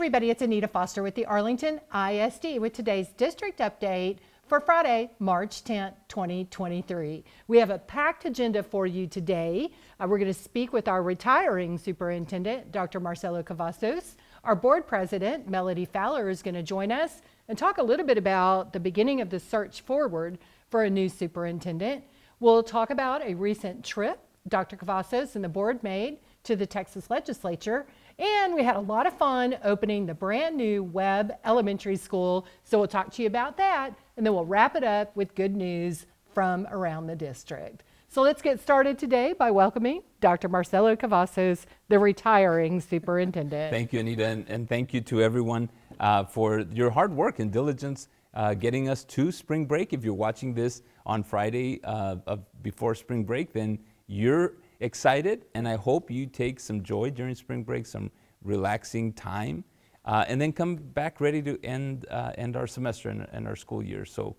everybody, it's Anita Foster with the Arlington ISD with today's district update for Friday, March 10th, 2023. We have a packed agenda for you today. We're going to speak with our retiring superintendent, Dr. Marcelo Cavazos. Our board president, Melody Fowler, is going to join us and talk a little bit about the beginning of the search forward for a new superintendent. We'll talk about a recent trip Dr. Cavazos and the board made to the Texas Legislature. And we had a lot of fun opening the brand new Webb Elementary School. So we'll talk to you about that, and then we'll wrap it up with good news from around the district. So let's get started today by welcoming Dr. Marcelo Cavazos, the retiring superintendent. Thank you, Anita, and thank you to everyone for your hard work and diligence getting us to spring break. If you're watching this on Friday before spring break, then you're excited, and I hope you take some joy during spring break, some relaxing time, and then come back ready to end our semester and our school year. So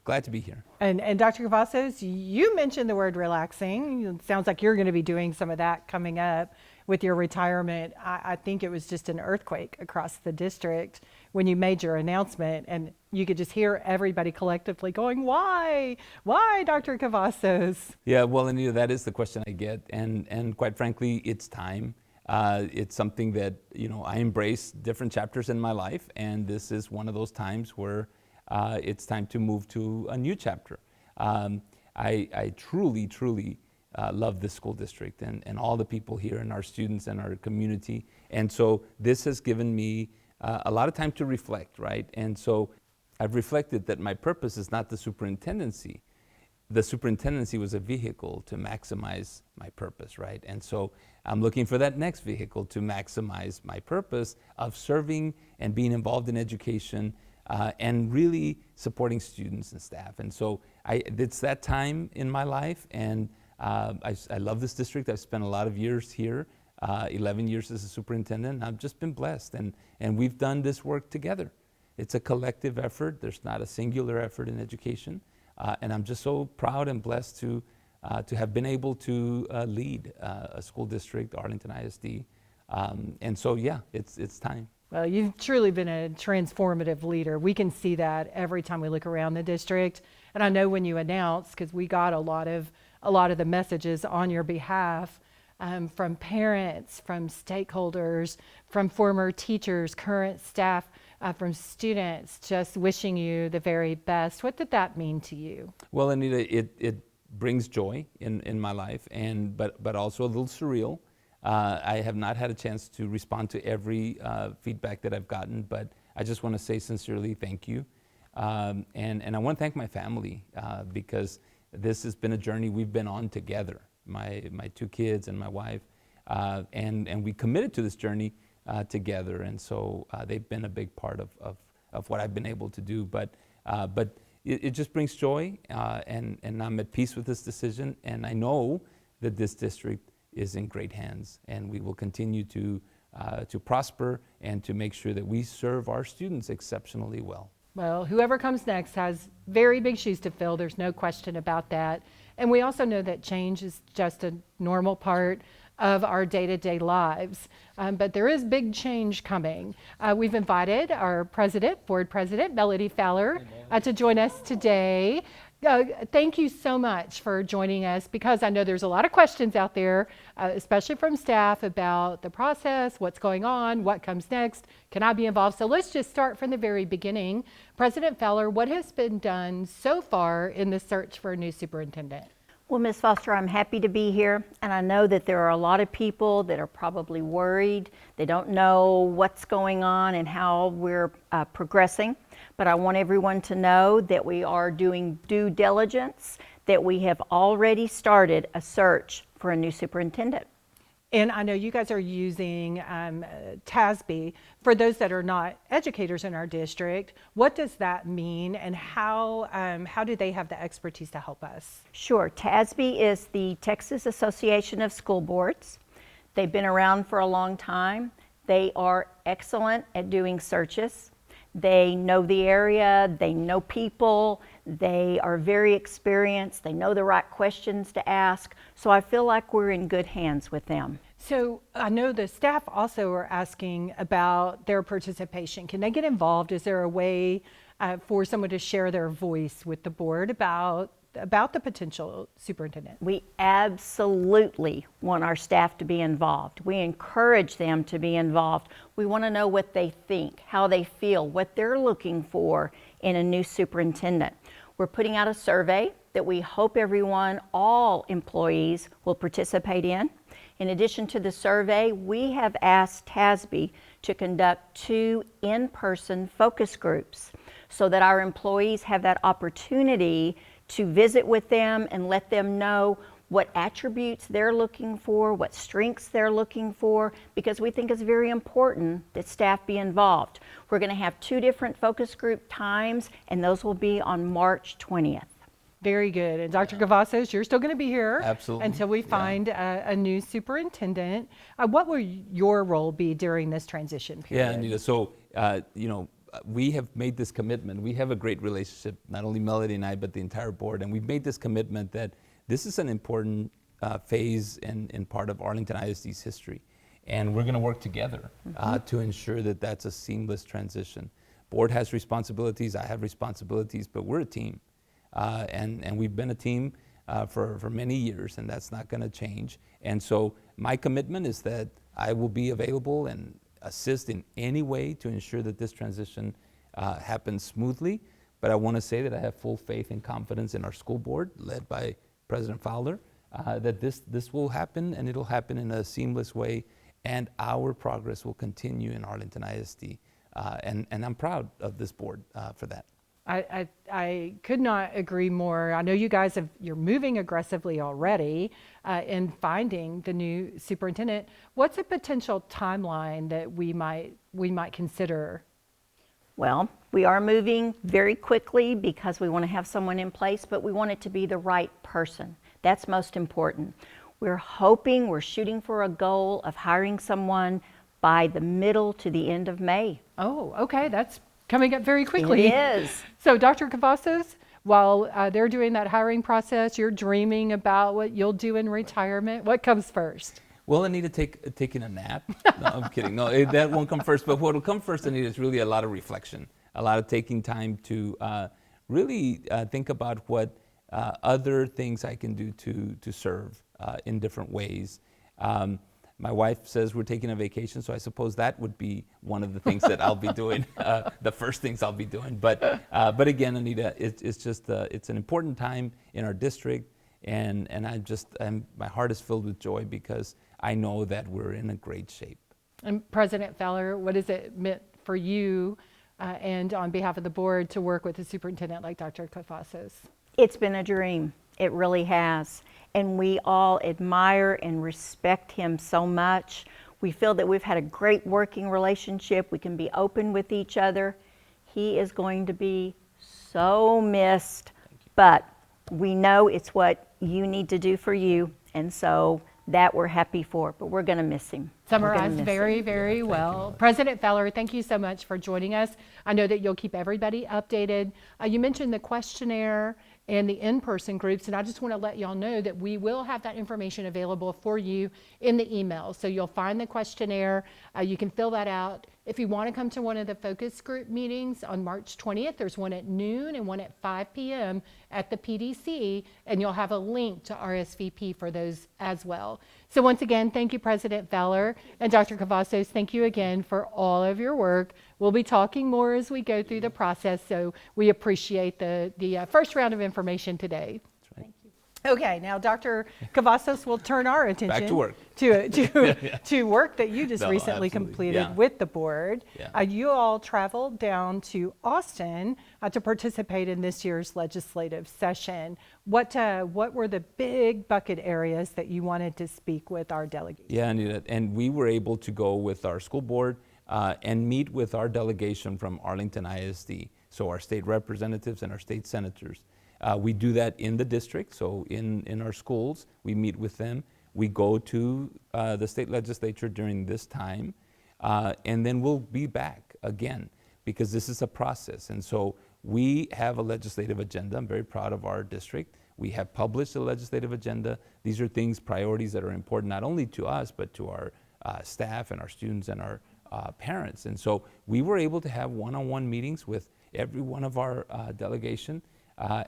glad to be here. And Dr. Cavazos, you mentioned the word relaxing. It sounds like you're going to be doing some of that coming up with your retirement. I think it was just an earthquake across the district when you made your announcement, and you could just hear everybody collectively going, why, Dr. Cavazos? Yeah, well, Anita, that is the question I get, and quite frankly, it's time. It's something that, I embrace different chapters in my life, and this is one of those times where it's time to move to a new chapter. I truly love this school district and all the people here and our students and our community. And so this has given me a lot of time to reflect, right? And so I've reflected that my purpose is not the superintendency. The superintendency was a vehicle to maximize my purpose, right? And so I'm looking for that next vehicle to maximize my purpose of serving and being involved in education and really supporting students and staff. And so it's that time in my life, and I love this district. I've spent a lot of years here, 11 years as a superintendent. I've just been blessed, and we've done this work together. It's a collective effort. There's not a singular effort in education, and I'm just so proud and blessed to have been able to lead a school district, Arlington ISD, and so yeah, it's time. Well, you've truly been a transformative leader. We can see that every time we look around the district. And I know when you announced, because we got a lot of the messages on your behalf from parents, from stakeholders, from former teachers, current staff, from students, just wishing you the very best. What did that mean to you? Well, Anita, it brings joy in my life, but also a little surreal. I have not had a chance to respond to every feedback that I've gotten, but I just want to say sincerely thank you. And I want to thank my family because this has been a journey we've been on together, my two kids and my wife, and we committed to this journey together, and so they've been a big part of what I've been able to do. But it just brings joy, and I'm at peace with this decision, and I know that this district is in great hands, and we will continue to prosper and to make sure that we serve our students exceptionally well. Well, whoever comes next has very big shoes to fill. There's no question about that. And we also know that change is just a normal part of our day-to-day lives. But there is big change coming. We've invited our board president, Melody Fowler, to join us today. Thank you so much for joining us, because I know there's a lot of questions out there, especially from staff, about the process, what's going on, what comes next, can I be involved? So let's just start from the very beginning. President Fowler, what has been done so far in the search for a new superintendent? Well, Ms. Foster, I'm happy to be here, and I know that there are a lot of people that are probably worried. They don't know what's going on and how we're progressing, but I want everyone to know that we are doing due diligence, that we have already started a search for a new superintendent. And I know you guys are using TASB. For those that are not educators in our district, what does that mean, and how do they have the expertise to help us? Sure. TASB is the Texas Association of School Boards. They've been around for a long time. They are excellent at doing searches. They know the area, they know people, they are very experienced, they know the right questions to ask. So I feel like we're in good hands with them. So I know the staff also are asking about their participation. Can they get involved? Is there a way for someone to share their voice with the board about the potential superintendent? We absolutely want our staff to be involved. We encourage them to be involved. We want to know what they think, how they feel, what they're looking for in a new superintendent. We're putting out a survey that we hope everyone, all employees, will participate in. In addition to the survey, we have asked TASB to conduct 2 in-person focus groups so that our employees have that opportunity to visit with them and let them know what attributes they're looking for, what strengths they're looking for, because we think it's very important that staff be involved. We're going to have 2 different focus group times, and those will be on March 20th. Very good. And Dr. Cavazos, you're still going to be here Absolutely. until we find a new superintendent. What will your role be during this transition period? Yeah, Anita. So, we have made this commitment. We have a great relationship, not only Melody and I, but the entire board. And we've made this commitment that this is an important phase and part of Arlington ISD's history. And we're going to work together to ensure that that's a seamless transition. Board has responsibilities, I have responsibilities, but we're a team. And we've been a team for many years, and that's not going to change. And so my commitment is that I will be available and assist in any way to ensure that this transition happens smoothly. But I want to say that I have full faith and confidence in our school board, led by President Fowler, that this will happen, and it'll happen in a seamless way, and our progress will continue in Arlington ISD. And I'm proud of this board for that. I could not agree more. I know you guys you're moving aggressively already in finding the new superintendent. What's a potential timeline that we might consider? Well, we are moving very quickly because we want to have someone in place, but we want it to be the right person. That's most important. We're shooting for a goal of hiring someone by the middle to the end of May. Oh, okay, that's coming up very quickly. It is. So Dr. Cavazos, while they're doing that hiring process, you're dreaming about what you'll do in retirement. What comes first? Well, Anita, taking a nap. No, I'm kidding. No, that won't come first. But what will come first, Anita, is really a lot of reflection, a lot of taking time to really think about what other things I can do to serve in different ways. My wife says we're taking a vacation, so I suppose that would be one of the things that I'll be doing, the first things I'll be doing. But again, Anita, it's an important time in our district, and my heart is filled with joy because I know that we're in a great shape. And President Fowler, what has it meant for you and on behalf of the board to work with a superintendent like Dr. Cavazos? It's been a dream. It really has. And we all admire and respect him so much. We feel that we've had a great working relationship. We can be open with each other. He is going to be so missed, but we know it's what you need to do for you, and so that we're happy for, but we're going to miss him. Summarized very well. President Fowler, thank you so much for joining us. I know that you'll keep everybody updated. You mentioned the questionnaire and the in-person groups, and I just want to let y'all know that we will have that information available for you in the email. So you'll find the questionnaire, you can fill that out. If you want to come to one of the focus group meetings on March 20th, there's one at noon and one at 5 p.m. at the PDC, and you'll have a link to RSVP for those as well. So once again, thank you, President Fowler, and Dr. Cavazos, thank you again for all of your work. We'll be talking more as we go through the process, so we appreciate the first round of information today. Okay, now Dr. Cavazos will turn our attention Back to work. to work that you just recently absolutely. completed with the board. Yeah. You all traveled down to Austin to participate in this year's legislative session. What were the big bucket areas that you wanted to speak with our delegates? Yeah, Anita, and we were able to go with our school board and meet with our delegation from Arlington ISD, so our state representatives and our state senators. We do that in the district, so in our schools, we meet with them. We go to the state legislature during this time, and then we'll be back again because this is a process. And so we have a legislative agenda. I'm very proud of our district. We have published the legislative agenda. These are things, priorities that are important not only to us, but to our staff and our students and our parents. And so we were able to have one-on-one meetings with every one of our delegation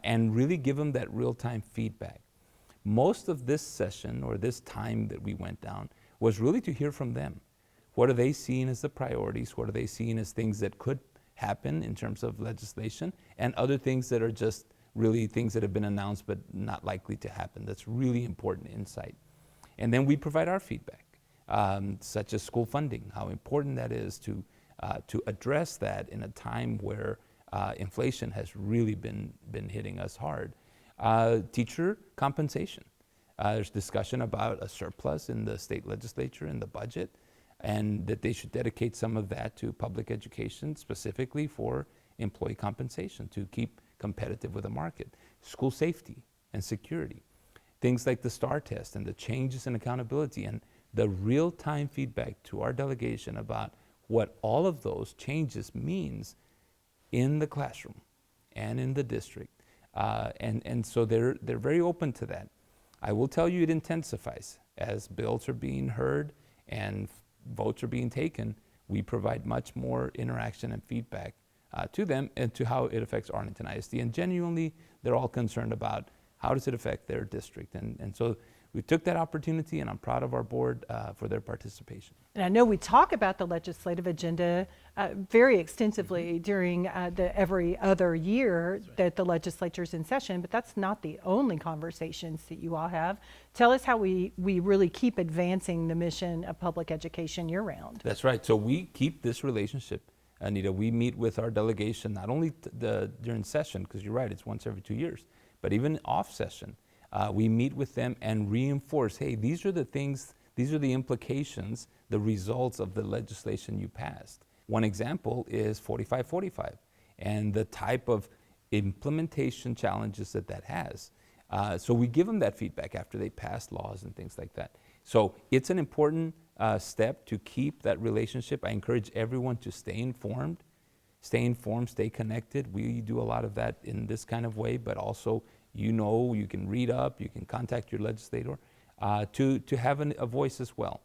and really give them that real-time feedback. Most of this session, or this time that we went down, was really to hear from them. What are they seeing as the priorities? What are they seeing as things that could happen in terms of legislation, and other things that are just really things that have been announced but not likely to happen? That's really important insight. And then we provide our feedback, such as school funding, how important that is to address that in a time where inflation has really been hitting us hard. Teacher compensation. There's discussion about a surplus in the state legislature in the budget, and that they should dedicate some of that to public education, specifically for employee compensation to keep competitive with the market. School safety and security. Things like the STAR test and the changes in accountability, and the real-time feedback to our delegation about what all of those changes means in the classroom and in the district. And so they're very open to that. I will tell you, it intensifies as bills are being heard and votes are being taken. We provide much more interaction and feedback to them and to how it affects Arlington ISD. And genuinely, they're all concerned about how does it affect their district. And so we took that opportunity, and I'm proud of our board for their participation. And I know we talk about the legislative agenda very extensively during the every other year that the legislature's in session, but that's not the only conversations that you all have. Tell us how we really keep advancing the mission of public education year-round. That's right. So we keep this relationship, Anita. We meet with our delegation not only during session, because you're right, it's once every 2 years, but even off session. We meet with them and reinforce, hey, these are the things, these are the implications, the results of the legislation you passed. One example is 4545 and the type of implementation challenges that has. So we give them that feedback after they pass laws and things like that. So it's an important step to keep that relationship. I encourage everyone to stay informed, stay connected. We do a lot of that in this kind of way, but also you can read up, you can contact your legislator to have a voice as well.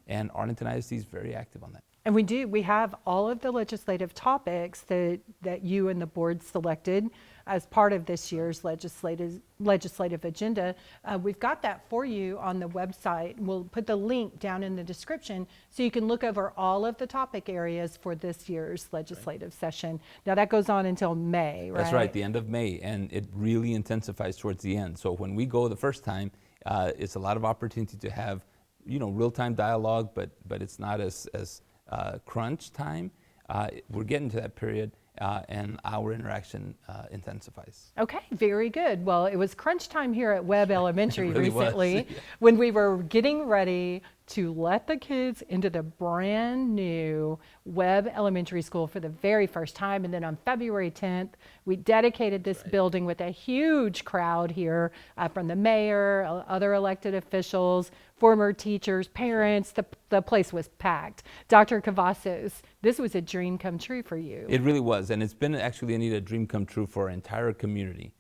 And Arlington ISD is very active on that. And we have all of the legislative topics that you and the board selected as part of this year's legislative agenda. We've got that for you on the website. We'll put the link down in the description so you can look over all of the topic areas for this year's legislative session. Now that goes on until May, right? That's right, the end of May, and it really intensifies towards the end. So when we go the first time, it's a lot of opportunity to have real-time dialogue, but it's not as crunch time. We're getting to that period, and our interaction intensifies. Okay, very good. Well, it was crunch time here at Webb Elementary really recently was. when we were getting ready to let the kids into the brand new Webb Elementary School for the very first time. And then on February 10th, we dedicated this building with a huge crowd here from the mayor, other elected officials, former teachers, parents. The place was packed. Dr. Cavazos, this was a dream come true for you. It really was, and it's been actually, Anita, a dream come true for our entire community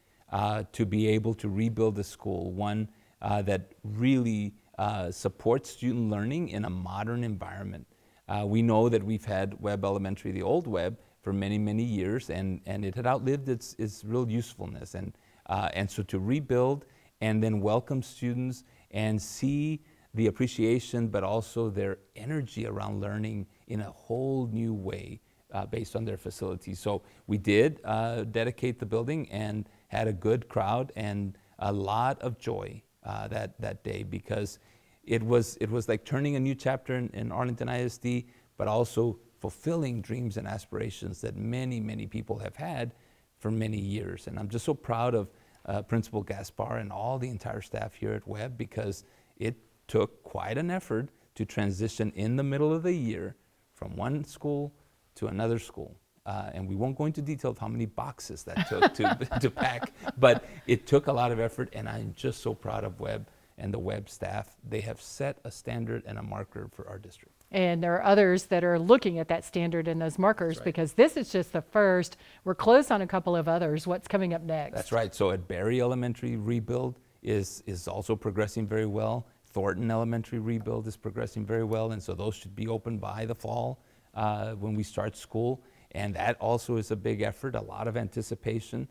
to be able to rebuild the school, one that really supports student learning in a modern environment. We know that we've had Webb Elementary, the old Webb, for many, many years, and it had outlived its real usefulness. And so to rebuild and then welcome students and see the appreciation, but also their energy around learning in a whole new way based on their facilities. So we did dedicate the building and had a good crowd and a lot of joy that day, because it was like turning a new chapter in Arlington ISD, but also fulfilling dreams and aspirations that many, many people have had for many years. And I'm just so proud of Principal Gaspar and all the entire staff here at Webb, because it took quite an effort to transition in the middle of the year from one school to another school. And we won't go into detail of how many boxes that took to pack, but it took a lot of effort, and I'm just so proud of Webb and the Webb staff. They have set a standard and a marker for our district. And there are others that are looking at that standard and those markers. That's right. Because this is just the first. We're close on a couple of others. What's coming up next? That's right. So at Berry Elementary, rebuild is also progressing very well. Thornton Elementary rebuild is progressing very well, and so those should be open by the fall when we start school. And that also is a big effort, a lot of anticipation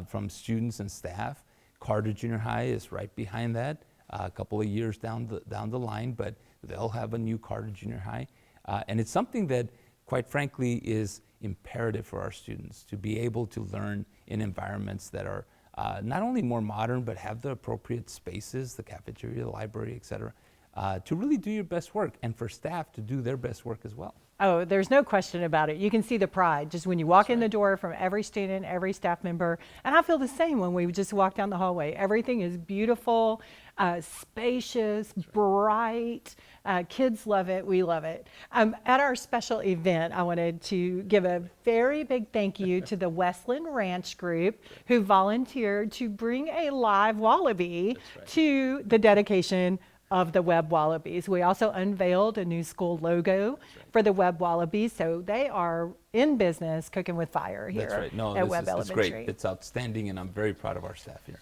from students and staff. Carter Junior High is right behind that, a couple of years down the line, but they'll have a new Carter Junior High. And it's something that, quite frankly, is imperative for our students to be able to learn in environments that are not only more modern, but have the appropriate spaces, the cafeteria, the library, et cetera, to really do your best work, and for staff to do their best work as well. Oh, there's no question about it. You can see the pride just when you walk in the door from every student, every staff member. And I feel the same when we just walk down the hallway. Everything is beautiful, spacious, bright. Kids love it. We love it. At our special event, I wanted to give a very big thank you to the Westland Ranch Group who volunteered to bring a live wallaby to the dedication of the Webb Wallabies. We also unveiled a new school logo for the Webb Wallabies, so they are in business cooking with fire here at Webb Elementary. It's great. It's outstanding, and I'm very proud of our staff here.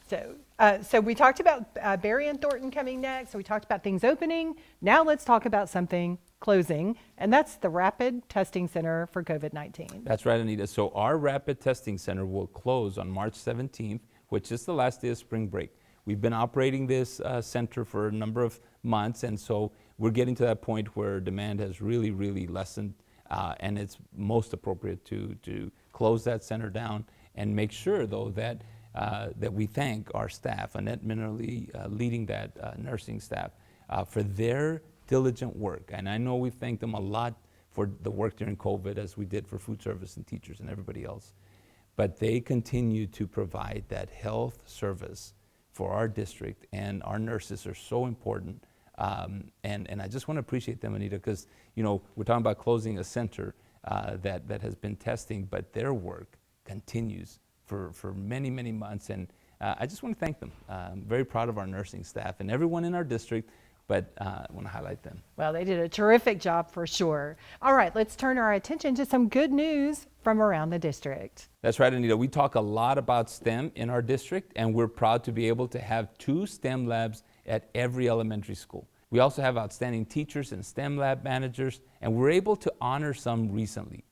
So we talked about Berry and Thornton coming next, so we talked about things opening. Now let's talk about something closing, and that's the Rapid Testing Center for COVID-19. That's right, Anita. So our Rapid Testing Center will close on March 17th, which is the last day of spring break. We've been operating this center for a number of months, and so we're getting to that point where demand has really, really lessened, and it's most appropriate to close that center down and make sure, though, that we thank our staff, Annette Minerly leading that nursing staff, for their diligent work. And I know we've thanked them a lot for the work during COVID, as we did for food service and teachers and everybody else. But they continue to provide that health service for our district, and our nurses are so important. And I just want to appreciate them, Anita, because we're talking about closing a center that has been testing, but their work continues for many, many months. And I just want to thank them. I'm very proud of our nursing staff and everyone in our district, but I want to highlight them. Well, they did a terrific job for sure. All right, let's turn our attention to some good news from around the district. That's right, Anita. We talk a lot about STEM in our district, and we're proud to be able to have 2 STEM labs at every elementary school. We also have outstanding teachers and STEM lab managers, and we're able to honor some recently.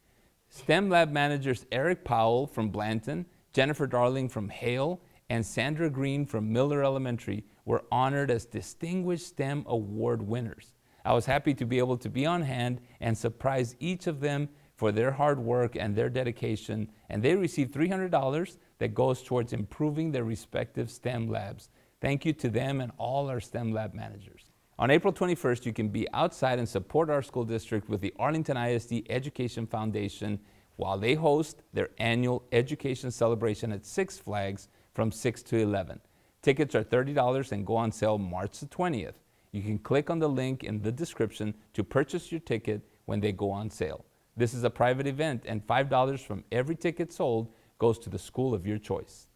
STEM lab managers Eric Powell from Blanton, Jennifer Darling from Hale, and Sandra Green from Miller Elementary were honored as Distinguished STEM Award winners. I was happy to be able to be on hand and surprise each of them for their hard work and their dedication, and they received $300 that goes towards improving their respective STEM labs. Thank you to them and all our STEM lab managers. On April 21st, you can be outside and support our school district with the Arlington ISD Education Foundation while they host their annual education celebration at Six Flags from 6 to 11. Tickets are $30 and go on sale March the 20th. You can click on the link in the description to purchase your ticket when they go on sale. This is a private event, and $5 from every ticket sold goes to the school of your choice.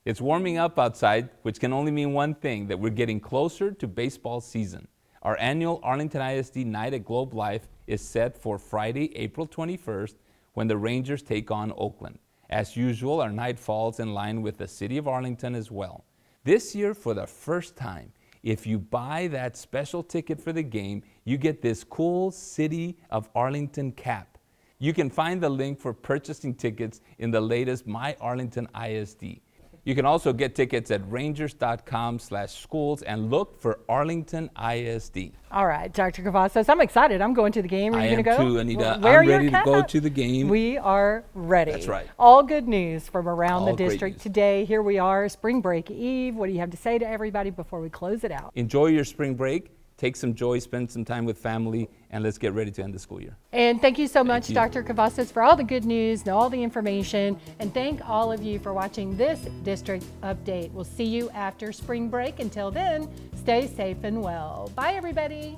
It's warming up outside, which can only mean one thing, that we're getting closer to baseball season. Our annual Arlington ISD Night at Globe Life is set for Friday, April 21st, when the Rangers take on Oakland. As usual, our night falls in line with the City of Arlington as well. This year, for the first time, if you buy that special ticket for the game, you get this cool City of Arlington cap. You can find the link for purchasing tickets in the latest My Arlington ISD. You can also get tickets at rangers.com/schools and look for Arlington ISD. All right, Dr. Cavazos, I'm excited. I'm going to the game. Are you going to go? I am too, Anita. Wear I'm your ready to cap. go to the game. We are ready. That's right. All good news from around the All great district news. today. Here we are, spring break eve. What do you have to say to everybody before we close it out? Enjoy your spring break. Take some joy, spend some time with family, and let's get ready to end the school year. And thank you so much, you. Dr. Cavazos, for all the good news and all the information. And thank all of you for watching this district update. We'll see you after spring break. Until then, stay safe and well. Bye, everybody.